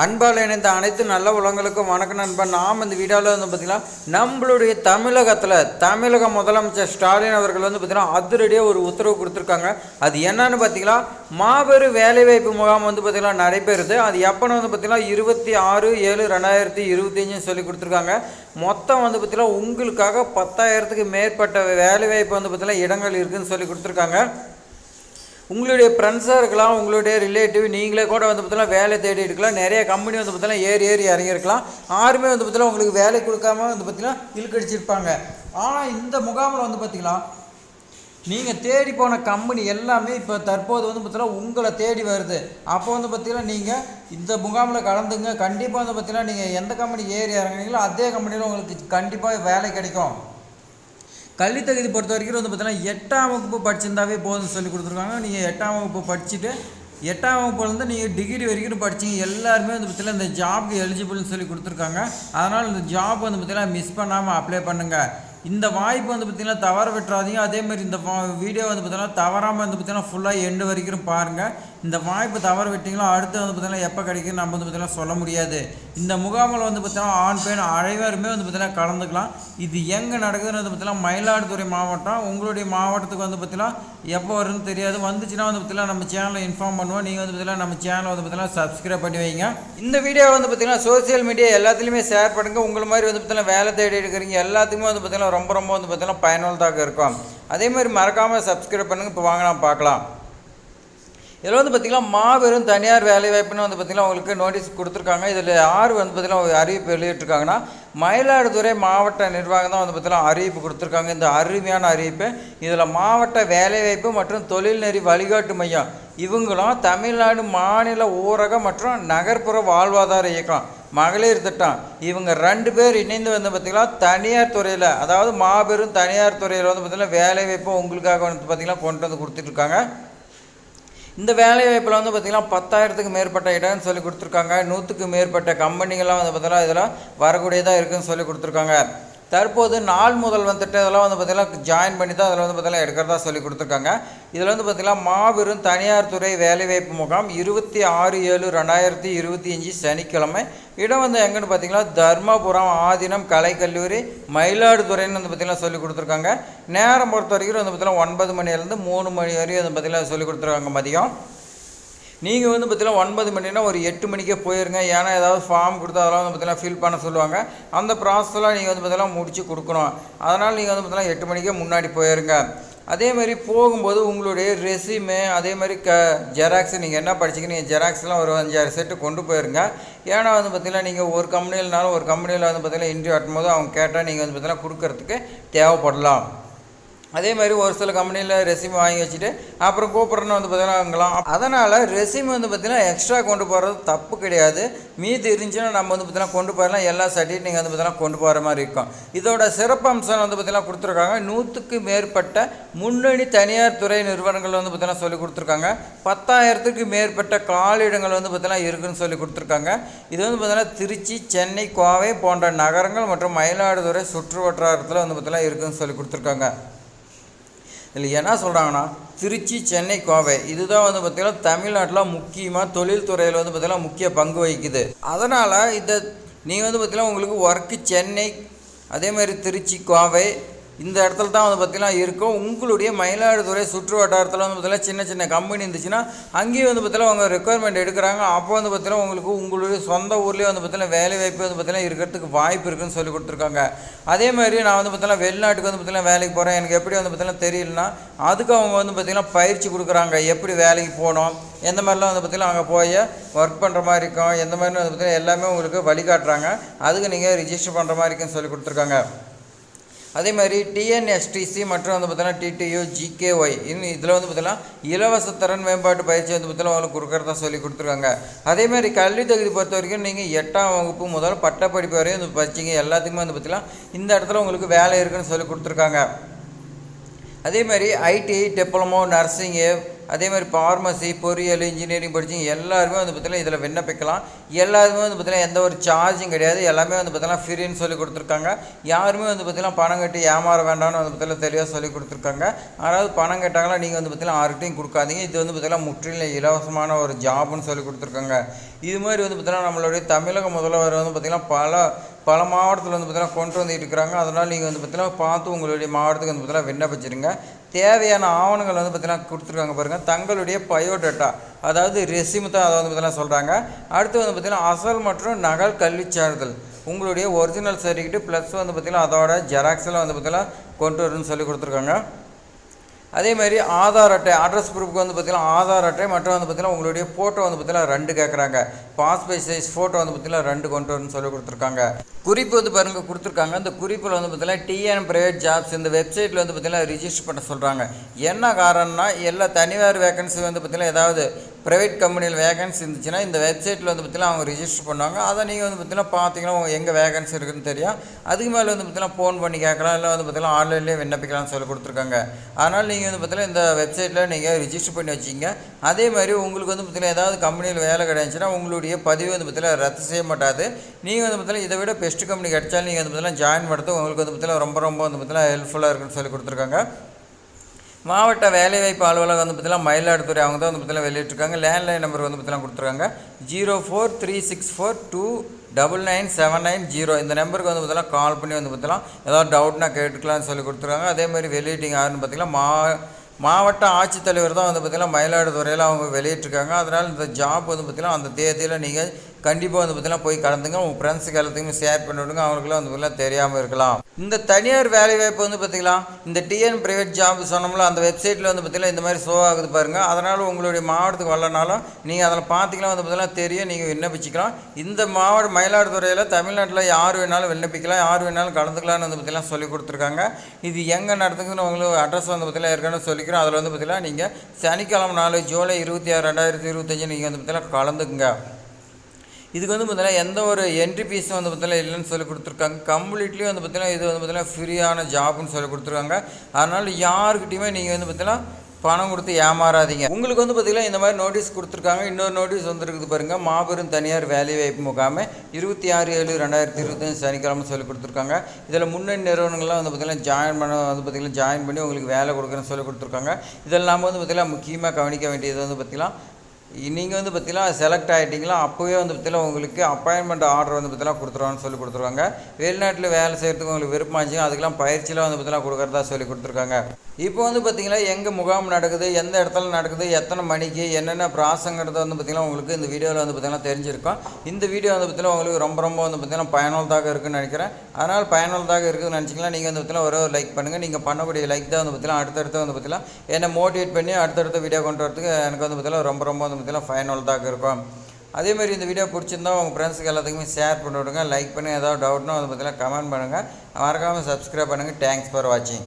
அன்பால் இணைந்த அனைத்து நல்ல உலகங்களுக்கும் வணக்கம் நண்பன். நாம் இந்த வீடியோவில் பார்த்திங்கன்னா நம்மளுடைய தமிழக முதலமைச்சர் ஸ்டாலின் அவர்கள் பார்த்திங்கன்னா அதிரடியாக ஒரு உத்தரவு கொடுத்துருக்காங்க. அது என்னன்னு பார்த்திங்கன்னா மாபெரும் வேலைவாய்ப்பு முகாம் பார்த்திங்கன்னா நடைபெறுது. அது எப்போன்னு பார்த்திங்கன்னா 26/7/2025 சொல்லி கொடுத்துருக்காங்க. மொத்தம் பார்த்திங்கன்னா உங்களுக்காக 10,000க்கு மேற்பட்ட வேலைவாய்ப்பு பார்த்திங்கன்னா இடங்கள் இருக்குதுன்னு சொல்லி கொடுத்துருக்காங்க. உங்களுடைய ஃப்ரெண்ட்ஸாக இருக்கலாம், உங்களுடைய ரிலேட்டிவ், நீங்களே கூட பார்த்தீங்கன்னா வேலை தேடி இருக்கலாம். நிறைய கம்பெனி பார்த்தீங்கன்னா ஏறி இறங்கியிருக்கலாம். யாருமே பார்த்தீங்கன்னா உங்களுக்கு வேலை கொடுக்காம பார்த்தீங்கன்னா இழுக்கடிச்சிருப்பாங்க. ஆனால் இந்த முகாமில் பார்த்திங்கன்னா நீங்கள் தேடி போன கம்பெனி எல்லாமே இப்போ தற்போது பார்த்தீங்கன்னா உங்களை தேடி வருது. அப்போ பார்த்திங்கன்னா நீங்கள் இந்த முகாமில் கலந்துங்க. கண்டிப்பாக பார்த்திங்கன்னா நீங்கள் எந்த கம்பெனி ஏறி இறங்குனீங்களோ அதே கம்பெனியில் உங்களுக்கு கண்டிப்பாக வேலை கிடைக்கும். கல்வி தகுதி பொறுத்த வரைக்கும் பார்த்தீங்கன்னா 8ஆம் வகுப்பு படிச்சிருந்தாவே போதும்னு சொல்லி கொடுத்துருக்காங்க. நீங்கள் 8ஆம் வகுப்பு படிச்சுட்டு 8ஆம் வகுப்புலேருந்து நீங்கள் டிகிரி வரைக்கும் படிச்சிங்க எல்லாருமே பார்த்தீங்கன்னா இந்த ஜாப்க்கு எலிஜிபிள்னு சொல்லி கொடுத்துருக்காங்க. அதனால் இந்த ஜாப் பார்த்தீங்கன்னா மிஸ் பண்ணாமல் அப்ளை பண்ணுங்கள். இந்த வாய்ப்பு பார்த்திங்கன்னா தவற விட்டுறாதீங்க. அதேமாதிரி இந்த வீடியோ பார்த்திங்கன்னா தவறாமல் பார்த்திங்கன்னா ஃபுல்லாக எண்டு வரைக்கும் பாருங்கள். இந்த வாய்ப்பு தவற விட்டிங்களோ அடுத்து பார்த்திங்கன்னா எப்போ கிடைக்குன்னு நம்ம பார்த்திங்கன்னா சொல்ல முடியாது. இந்த முகாமில் பார்த்திங்கன்னா ஆண் பெண் அனைவருமே பார்த்திங்கன்னா கலந்துக்கலாம். இது எங்கே நடக்குதுன்னு பார்த்திங்கன்னா மயிலாடுதுறை மாவட்டம். உங்களுடைய மாவட்டத்துக்கு பார்த்திங்கன்னா எப்போ வரும்னு தெரியாது. வந்துச்சுன்னா பார்த்திங்கன்னா நம்ம சேனலை இன்ஃபார்ம் பண்ணுவோம். நீங்கள் பார்த்திங்கன்னா நம்ம சேனலை பார்த்திங்கன்னா சப்ஸ்கிரைப் பண்ணி வைங்க. இந்த வீடியோ பார்த்திங்கன்னா சோசியல் மீடியா எல்லாத்துலேயுமே ஷேர் பண்ணுங்கள். உங்களை மாதிரி பார்த்திங்கன்னா வேலை தேடி இருக்கிறீங்க எல்லாத்துக்குமே பார்த்திங்கன்னா ரொம்ப பார்த்திங்கன்னா பயனுள்ளதாக இருக்கும். அதே மாதிரி மறக்காமல் சப்ஸ்கிரைப் பண்ணுங்கள். இப்போ வாங்க நாம் பார்க்கலாம். இதில் பார்த்திங்கன்னா மாபெரும் தனியார் வேலைவாய்ப்புன்னு பார்த்திங்கன்னா உங்களுக்கு நோட்டீஸ் கொடுத்துருக்காங்க. இதில் யார் பார்த்திங்கன்னா ஒரு அறிவிப்பு வெளியிட்டிருக்காங்கன்னா மயிலாடுதுறை மாவட்ட நிர்வாகம் தான் பார்த்திங்கன்னா அறிவிப்பு கொடுத்துருக்காங்க. இந்த அருமையான அறிவிப்பு இதில் மாவட்ட வேலைவாய்ப்பு மற்றும் தொழில்நெறி வழிகாட்டு மையம் இவங்களும் தமிழ்நாடு மாநில ஊரக மற்றும் நகர்ப்புற வாழ்வாதார இயக்கம் மகளிர் திட்டம் இவங்க 2 பேர் இணைந்து பார்த்திங்கன்னா தனியார் துறையில், அதாவது மாபெரும் தனியார் துறையில் பார்த்திங்கன்னா வேலைவாய்ப்பு உங்களுக்காக பார்த்திங்கன்னா கொண்டு வந்து கொடுத்துட்ருக்காங்க. இந்த வேலைவாய்ப்பில் பார்த்திங்கன்னா 10,000க்கு மேற்பட்ட இடம்னு சொல்லி கொடுத்துருக்காங்க. 100க்கு மேற்பட்ட கம்பெனிகள்லாம் பார்த்திங்கன்னா இதில் வரக்கூடியதாக இருக்குதுன்னு சொல்லி கொடுத்துருக்காங்க. தற்போது நாள் முதல்வன் திட்டம் இதெல்லாம் பார்த்திங்கன்னா ஜாயின் பண்ணி தான் அதில் பார்த்திங்கன்னா எடுக்கிறதா சொல்லி கொடுத்துருக்காங்க. இதில் பார்த்திங்கன்னா மாபெரும் தனியார் துறை வேலைவாய்ப்பு முகாம் 26/7/2025 சனிக்கிழமை. இடம் எங்கன்னு பார்த்திங்கன்னா தர்மபுரம் ஆதீனம் கலைக்கல்லூரி மயிலாடுதுறைன்னு பார்த்திங்கன்னா சொல்லி கொடுத்துருக்காங்க. நேரம் பொறுத்த வரைக்கும் பார்த்திங்கன்னா 9 மணிலேருந்து 3 மணி வரையும் பார்த்திங்கன்னா சொல்லி கொடுத்துருக்காங்க மதியம். நீங்கள் பார்த்திங்கன்னா 9 மணினா ஒரு 8 மணிக்கே போயிருங்க. ஏன்னா ஏதாவது ஃபார்ம் கொடுத்து அதெல்லாம் பார்த்திங்கன்னா ஃபில் பண்ண சொல்லுவாங்க. அந்த ப்ராசஸ்லாம் நீங்கள் பார்த்திங்கன்னா முடித்து கொடுக்கணும். அதனால் நீங்கள் பார்த்திங்கன்னா 8 மணிக்கே முன்னாடி போயிருங்க. அதேமாதிரி போகும்போது உங்களுடைய ரெஸ்யூமே அதேமாதிரி ஜெராக்ஸ் நீங்கள் என்ன படிச்சிங்க நீங்கள் ஜெராக்ஸ்லாம் ஒரு 5-6 செட்டு கொண்டு போயிருங்க. ஏன்னா பார்த்திங்கன்னா நீங்கள் ஒரு கம்பெனியில்னாலும் ஒரு கம்பெனியில் பார்த்திங்கன்னா இன்டர்வியூ ஆட்டும்போது அவங்க கேட்டால் நீங்கள் பார்த்திங்கன்னா கொடுக்கறதுக்கு தேவைப்படலாம். அதே மாதிரி ஒரு சில கம்பெனியில் ரெஸ்யூம் வாங்கி வச்சுட்டு அப்புறம் கூப்பிட்றன்னு பார்த்திங்கன்னா வாங்கலாம். அதனால் ரெஸ்யூம் பார்த்திங்கன்னா எக்ஸ்ட்ரா கொண்டு போகிறது தப்பு கிடையாது. மீதி இருந்துச்சுன்னா நம்ம பார்த்திங்கன்னா கொண்டு போயிடலாம். எல்லா சர்டிஃபிகேட் நீங்கள் பார்த்திங்கன்னா கொண்டு போகிற மாதிரி இருக்கும். இதோட சிறப்பம்சம் பார்த்திங்கன்னா கொடுத்துருக்காங்க. 100க்கு மேற்பட்ட முன்னணி தனியார் துறை நிறுவனங்கள் பார்த்திங்கன்னா சொல்லி கொடுத்துருக்காங்க. 10,000க்கு மேற்பட்ட காலிடங்கள் பார்த்திங்கன்னா இருக்குதுன்னு சொல்லி கொடுத்துருக்காங்க. இது பார்த்திங்கன்னா திருச்சி, சென்னை, கோவை போன்ற நகரங்கள் மற்றும் மயிலாடுதுறை சுற்று வட்டாரத்தில் பார்த்திங்கன்னா இருக்குதுன்னு சொல்லி கொடுத்துருக்காங்க. இதில் என்ன சொல்கிறாங்கன்னா திருச்சி, சென்னை, கோவை இதுதான் பார்த்திங்கன்னா தமிழ்நாட்டில் முக்கியமாக தொழில்துறையில் பார்த்திங்கன்னா முக்கிய பங்கு வகிக்குது. அதனால் இதை நீங்கள் பார்த்திங்கன்னா உங்களுக்கு ஒர்க்கு சென்னை அதேமாதிரி திருச்சி, கோவை இந்த இடத்துல தான் பார்த்திங்கன்னா இருக்கும். உங்களுடைய மயிலாடுதுறை சுற்று வட்டாரத்தில் பார்த்திங்கன்னா சின்ன சின்ன கம்பெனி இருந்துச்சுன்னா அங்கேயும் பார்த்திங்கன்னா அவங்க ரெக்குயர்மெண்ட் எடுக்கிறாங்க. அப்போ பார்த்திங்கன்னா உங்களுக்கு உங்களுடைய சொந்த ஊர்லேயே பார்த்திங்கன்னா வேலை வாய்ப்பு பார்த்திங்கன்னா இருக்கிறதுக்கு வாய்ப்பு இருக்குதுன்னு சொல்லி கொடுத்துருக்காங்க. அதே மாதிரி நான் பார்த்திங்கன்னா வெளிநாட்டுக்கு பார்த்திங்கன்னா வேலைக்கு போகிறேன், எனக்கு எப்படி பார்த்திங்கன்னா தெரியலனா அதுக்கு அவங்க பார்த்திங்கன்னா பயிற்சி கொடுக்குறாங்க. எப்படி வேலைக்கு போகணும், எந்த மாதிரிலாம் பார்த்திங்கன்னா அங்கே போய் ஒர்க் பண்ணுற மாதிரி இருக்கும், எந்த மாதிரி பார்த்திங்கன்னா எல்லாமே உங்களுக்கு வழிகாட்டுறாங்க. அதுக்கு நீங்கள் ரிஜிஸ்டர் பண்ணுற மாதிரி இருக்குன்னு சொல்லி கொடுத்துருக்காங்க. அதே மாதிரி டிஎன்எஸ்டிசி மற்றும் பார்த்திங்கன்னா டிடியு, ஜிகேஒய் இதில் பார்த்திங்கன்னா இலவச திறன் மேம்பாட்டு பயிற்சி பார்த்திங்கன்னா அவங்களுக்கு கொடுக்குறதா சொல்லி கொடுத்துருக்காங்க. அதேமாதிரி கல்வி தகுதி பொறுத்த வரைக்கும் நீங்கள் 8ஆம் வகுப்பு முதல் பட்டப்படிப்பு வரையும் படிச்சிங்க எல்லாத்துக்குமே பார்த்திங்கன்னா இந்த இடத்துல உங்களுக்கு வேலை இருக்குதுன்னு சொல்லி கொடுத்துருக்காங்க. அதேமாதிரி ஐடிஐ, டிப்ளமோ, நர்சிங்கு, அதே மாதிரி ஃபார்மசி, பொறியியல், இன்ஜினியரிங் படித்தவங்க எல்லாருமே வந்து பார்த்திங்கன்னா இதில் விண்ணப்பிக்கலாம். எல்லாருமே வந்து பார்த்திங்கன்னா எந்த ஒரு சார்ஜும் கிடையாது. எல்லாமே வந்து பார்த்திங்கன்னா ஃப்ரீன்னு சொல்லி கொடுத்துருக்காங்க. யாருமே வந்து பார்த்திங்கன்னா பணம் கட்டி ஏமாற வேண்டாம்னு வந்து பார்த்திங்கன்னா தெளிவாக சொல்லி கொடுத்துருக்காங்க. அதாவது பணம் கேட்டாங்களா நீங்கள் வந்து பார்த்திங்கன்னா யார்கிட்டையும் கொடுக்காதீங்க. இது வந்து பார்த்திங்கன்னா முற்றிலும் இலவசமான ஒரு ஜாப்னு சொல்லி கொடுத்துருக்காங்க. இது மாதிரி வந்து பார்த்திங்கன்னா நம்மளுடைய தமிழக முதல்வர் வந்து பார்த்திங்கன்னா பல மாவட்டத்தில் வந்து பார்த்திங்கன்னா கொண்டு வந்துட்டு இருக்கிறாங்க. அதனால் நீங்கள் வந்து பார்த்திங்கன்னா பார்த்து உங்களுடைய மாவட்டத்துக்கு வந்து பார்த்திங்கன்னா விண்ணப்பிச்சிருங்க. தேவையான ஆவணங்கள் வந்து பார்த்திங்கன்னா கொடுத்துருக்காங்க பாருங்கள். தங்களுடைய பயோடேட்டா, அதாவது ரெசியூம் தான் அதை வந்து பார்த்திங்கன்னா சொல்கிறாங்க. அடுத்து வந்து பார்த்திங்கன்னா அசல் மற்றும் நகல் கல்விச் சான்றிதழ், உங்களுடைய ஒரிஜினல் சர்டிஃபிகேட் ப்ளஸ் வந்து பார்த்திங்கன்னா அதோட ஜெராக்ஸ்லாம் வந்து பார்த்திங்கன்னா கொண்டு வரணும்னு சொல்லி கொடுத்துருக்காங்க. அதேமாதிரி ஆதார் அட்டை, அட்ரஸ் ப்ரூஃப்க்கு வந்து பார்த்திங்கன்னா ஆதார் அட்டை மற்றும் வந்து பார்த்திங்கன்னா உங்களுடைய ஃபோட்டோ வந்து பார்த்திங்கன்னா 2 கேட்குறாங்க. பாஸ்போர்ட் சைஸ் ஃபோட்டோ வந்து பார்த்திங்கன்னா 2 கொண்டு வரணும்னு சொல்லி கொடுத்துருக்காங்க. குறிப்பு வந்து பாருங்கள் கொடுத்துருக்காங்க. இந்த குறிப்பில் வந்து பார்த்திங்கன்னா டிஎன் பிரைவேட் ஜாப்ஸ் இந்த வெப்சைட்டில் வந்து பார்த்திங்கன்னா ரிஜிஸ்டர் பண்ண சொல்கிறாங்க. என்ன காரணம்னா எல்லா தனியார் வேகன்சி வந்து பார்த்திங்கன்னா ஏதாவது ப்ரைவேட் கம்பெனியில் வேகன்சி இருந்துச்சுன்னா இந்த வெப்சைட்டில் வந்து பார்த்திங்கன்னா அவங்க ரிஜிஸ்டர் பண்ணுவாங்க. அதை நீங்கள் வந்து பார்த்திங்கன்னா பார்த்தீங்கன்னா எங்கே வேகன்சி இருக்குதுன்னு தெரியும். அதுக்கு மேலே வந்து பார்த்திங்கன்னா ஃபோன் பண்ணி கேட்கலாம், இல்லை வந்து பார்த்திங்கன்னா ஆன்லைன்லேயே விண்ணப்பிக்கலாம்னு சொல்லி கொடுத்துருக்காங்க. அதனால் நீங்கள் வந்து பார்த்திங்கன்னா இந்த வெப்சைட்டில் நீங்கள் ரிஜிஸ்டர் பண்ணி வச்சிங்க. அதே மாதிரி உங்களுக்கு வந்து பார்த்திங்கன்னா ஏதாவது கம்பெனியில் வேலை கிடைச்சுன்னா உங்களுடைய பதிவு வந்து பார்த்திங்கன்னா ரத்து செய்ய மாட்டாது. நீங்கள் வந்து பார்த்திங்கன்னா இதை விட பெஸ்ட் கம்பெனி கிடைச்சாலும் நீங்கள் வந்து பார்த்திங்கன்னா ஜாயின் பண்ணுறது உங்களுக்கு வந்து பார்த்திங்கன்னா ரொம்ப வந்து பார்த்திங்கன்னா ஹெல்ப்ஃபுல்லாக இருக்குன்னு சொல்லி கொடுத்துருக்காங்க. மாவட்ட வேலைவாய்ப்பு அலுவலகம் வந்து பார்த்திங்கன்னா மயிலாடுதுறை அவங்க தான் வந்து பார்த்திங்கன்னா வெளியிட்டிருக்காங்க. லேண்ட்லைன் நம்பர் வந்து பார்த்திங்கன்னா கொடுத்துருக்காங்க 043642997990. இந்த நம்பருக்கு வந்து பார்த்திங்கன்னா கால் பண்ணி வந்து பார்த்திங்கன்னா ஏதாவது டவுட்னா கேட்டுக்கலாம்னு சொல்லி கொடுத்துருக்காங்க. அதே மாதிரி வெளியிட்டிங் யாருன்னு பார்த்திங்கன்னா மாவட்ட ஆட்சித்தலைவர் தான் வந்து பார்த்திங்கன்னா மயிலாடுதுறையில் அவங்க வெளியிட்டிருக்காங்க. அதனால் இந்த ஜாப் வந்து பார்த்திங்கன்னா அந்த தேதியில் நீங்கள் கண்டிப்பாக வந்து பார்த்திங்கன்னா போய் கலந்துங்க. உங்கள் ஃப்ரெண்ட்ஸுக்கு எல்லாத்துக்குமே ஷேர் பண்ணி விடுங்க. அவங்களுக்குலாம் வந்து பார்த்திங்கன்னா தெரியாமல் இருக்கலாம். இந்த தனியார் வேலைவாய்ப்பு வந்து பார்த்திங்கன்னா இந்த டிஎன் பிரைவேட் ஜாப் சொன்னோம்ல அந்த வெப்சைட்டில் வந்து பார்த்திங்கன்னா இந்த மாதிரி ஷோ ஆகுது பாருங்கள். அதனால் உங்களுடைய மாவட்டத்துக்கு வரலனாலும் நீங்கள் அதில் பார்த்திங்கன்னா வந்து பார்த்திங்கன்னா தெரியும், நீங்கள் விண்ணப்பிச்சிக்கலாம். இந்த மாவட்டம் மயிலாடுதுறையில் தமிழ்நாட்டில் யார் வேணாலும் விண்ணப்பிக்கலாம், யார் வேணாலும் கலந்துக்கலாம்னு வந்து பார்த்திங்கன்னா சொல்லி கொடுத்துருக்காங்க. இது எங்கே நடத்துக்குன்னு உங்களுக்கு அட்ரஸ் வந்து பார்த்திங்கன்னா ஏற்கனவே சொல்லிக்கிறோம். அதில் வந்து பார்த்திங்கன்னா நீங்கள் சனிக்கிழமை 4 ஜூலை 26, 2025 நீங்கள் வந்து பார்த்திங்கன்னா கலந்துக்குங்க. இதுக்கு வந்து பார்த்திங்கன்னா எந்த ஒரு என்ட்ரி ஃபீஸும் வந்து பார்த்திங்கன்னா இல்லைன்னு சொல்லி கொடுத்துருக்காங்க. கம்ப்ளீட்லி வந்து பார்த்திங்கன்னா இது வந்து பார்த்திங்கன்னா ஃப்ரீயான ஜாப்னு சொல்லி கொடுத்துருக்காங்க. அதனால் யாருக்கிட்டையுமே நீங்கள் வந்து பார்த்திங்கன்னா பணம் கொடுத்து ஏமாறாதீங்க. உங்களுக்கு வந்து பார்த்திங்கன்னா இந்த மாதிரி நோட்டீஸ் கொடுத்துருக்காங்க. இன்னொரு நோட்டீஸ் வந்துருக்குது பாருங்கள். மாபெரும் தனியார் வேலைவாய்ப்பு முகாமை 26/7/2025 சனிக்கிழமை சொல்லி கொடுத்துருக்காங்க. இதில் முன்னணி நிறுவனங்கள்லாம் வந்து பார்த்திங்கன்னா ஜாயின் பண்ணி உங்களுக்கு வேலை கொடுக்குறேன்னு சொல்லி கொடுத்துருக்காங்க. இதெல்லாம் வந்து பார்த்திங்கன்னா முக்கியமாக கவனிக்க வேண்டியது வந்து பார்த்திங்கன்னா நீங்கள் வந்து பார்த்திங்கன்னா செலக்ட் ஆகிட்டிங்களா அப்போவே வந்து பார்த்திங்கன்னா உங்களுக்கு அப்பாயின்மெண்ட் ஆர்டர் வந்து பார்த்திங்கன்னா கொடுத்துருவான்னு சொல்லி கொடுத்துருவாங்க. வெளிநாட்டில் வேலை செய்கிறதுக்கு உங்களுக்கு விருப்பமாச்சுங்க அதுக்கெல்லாம் பயிற்சியெலாம் வந்து பார்த்திங்கன்னா கொடுக்குறதா சொல்லி கொடுத்துருக்காங்க. இப்போ வந்து பார்த்திங்கன்னா எங்கே முகாம் நடக்குது, எந்த இடத்துல நடக்குது, எத்தனை மணிக்கு, என்னென்ன ப்ராசங்கிறத வந்து பார்த்திங்கன்னா உங்களுக்கு இந்த வீடியோவில் வந்து பார்த்திங்கன்னா தெரிஞ்சிருக்கும். இந்த வீடியோ வந்து பார்த்திங்கன்னா உங்களுக்கு ரொம்ப வந்து பார்த்திங்கன்னா பயனுள்ளதாக இருக்குதுன்னு நினைக்கிறேன். அதனால் பயனுள்ளதாக இருக்குதுன்னு நினச்சிங்கன்னா நீங்கள் வந்து பார்த்திங்கன்னா ஒரு லைக் பண்ணுங்கள். நீங்கள் பண்ணக்கூடிய லைக் தான் வந்து பார்த்திங்கன்னா அடுத்தடுத்து வந்து பார்த்திங்கன்னா என்னை மோட்டிவேட் பண்ணி அடுத்தடுத்த வீடியோ கொண்டு வரதுக்கு எனக்கு வந்து பார்த்திங்கன்னா ரொம்ப வந்து பார்த்திங்கன்னா பயனுள்ளதாக இருக்கும். அதேமாதிரி இந்த வீடியோ பிடிச்சிருந்தா உங்கள் ஃப்ரெண்ட்ஸுக்கு எல்லாத்துக்குமே ஷேர் பண்ணி விடுங்க. லைக் பண்ணி ஏதாவது டவுட்னா வந்து பார்த்திங்கன்னா கமெண்ட் பண்ணுங்கள். மறக்காமல் சப்ஸ்கிரைப் பண்ணுங்கள். தேங்க்ஸ் ஃபார் வாட்சிங்.